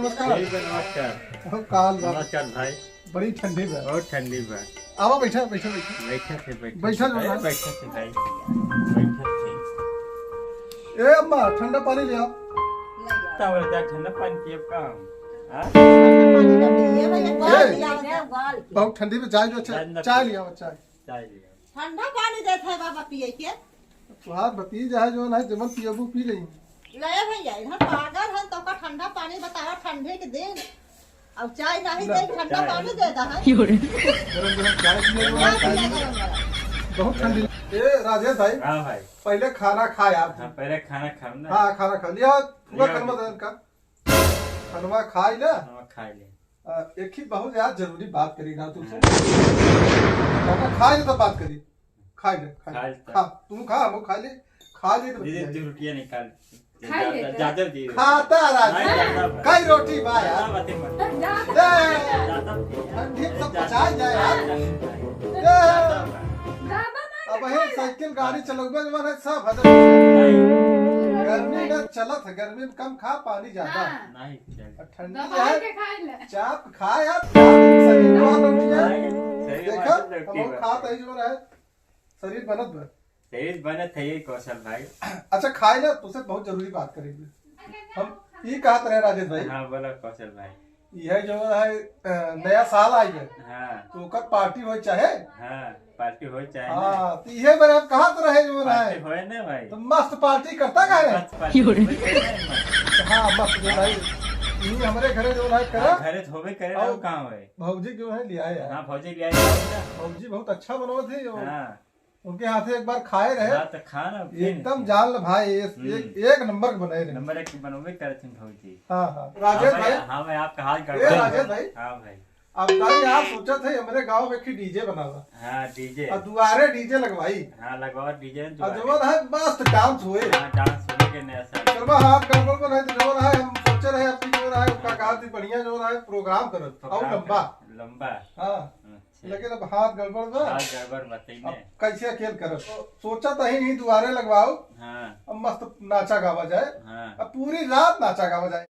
नमस्कार। नमस्कार। काल नमस्कार भाई। बड़ी ठंडी बा। बहुत ठंडी बा। आवा बैठा बैठा बैठा बैठा थे बैठा जो है। बैठा थे भाई बैठा थे। ए अम्मा ठंडा पानी ले आओ। तब बोलता ठंडा पानी पिए काम। बहुत ठंडी में चाय जो चाय ले आओ चाय। चाय लिया। ठंडा पानी देते है बाबा पिए के। तुम्हार बती जाए जो है जमन पियबू पी रही ले भैया इधर पागल है तो का ठंडा पानी बतावा ठंडे के दिन अब चाय नहीं दे ठंडा पानी देता है गरम गरम चाय पिए बहुत ठंडी। ए राजेश भाई हाँ भाई। पहले खाना खाए आप। हाँ पहले खाना खाओ ना। हाँ खाना खा लिया पूरा कर्म दहन का खानवा खाई ना। हाँ खा ले। एक ही बहुत यार जरूरी बात करी ना तुमसे। खाना खाए तो बात करी खाई ले खा तुम खा हम खा ले खा ले तो दीदी रोटियां निकाल ज्यादा दी खाता राज कई रोटी बा यार ठंडी सब पचाई जाए यार। अब है साइकिल गाड़ी चलोगे जब है सब हजर गर्मी में चलत है गर्मी में कम खा पानी ज्यादा नहीं ठंडी है चाप खा यार शरीर देखो हम खाता ही जो है शरीर बनत बा शरीर बनत है ये कौशल भाई। अच्छा खाए ना तुझसे बहुत जरूरी बात करेंगे हम ये कहते रहे राजेश भाई। हाँ बोला कौशल भाई। यह जो है नया साल आई है हाँ तो ओकर पार्टी हो चाहे। हाँ पार्टी हो चाहे हाँ तो ये बार आप कहा तो रहे जो है होए ना भाई। तो मस्त पार्टी करता का है। हाँ मस्त जो है ये हमारे घरे जो है करा घरे होबे करे ना कहाँ होए। भौजी जो है लिया है। हाँ भौजी ले आए। भौजी बहुत अच्छा बनवा थे हाँ उनके हाथ से एक बार खाए रहे हाँ तो खाना एकदम जान भाई एक नंबर के बनाए रहे। नंबर एक बनोबे करे थे भौजी। हाँ हाँ राजेश भाई। हाँ भाई आपका हाल कर राजेश भाई। हाँ भाई अब तारी आप सोचा थे हमारे गांव में की डीजे बनावा। हाँ डीजे और दुआरे डीजे लगवाई। हाँ लगवा डीजे और जवन है मस्त डांस हुए। हाँ डांस होने के नया साल करवा हाथ गड़बड़ को नहीं तो जवन है हम सोचे रहे अपनी जो है उसका काफी बढ़िया जो है प्रोग्राम करो और लंबा लंबा। हाँ लेकिन अब हाथ गड़बड़ बा गड़बड़ बताइए कैसे खेल करो सोचा तो ही दुआरे लगवाओ। हाँ अब मस्त नाचा गावा जाए। हाँ अब पूरी रात नाचा गावा जाए।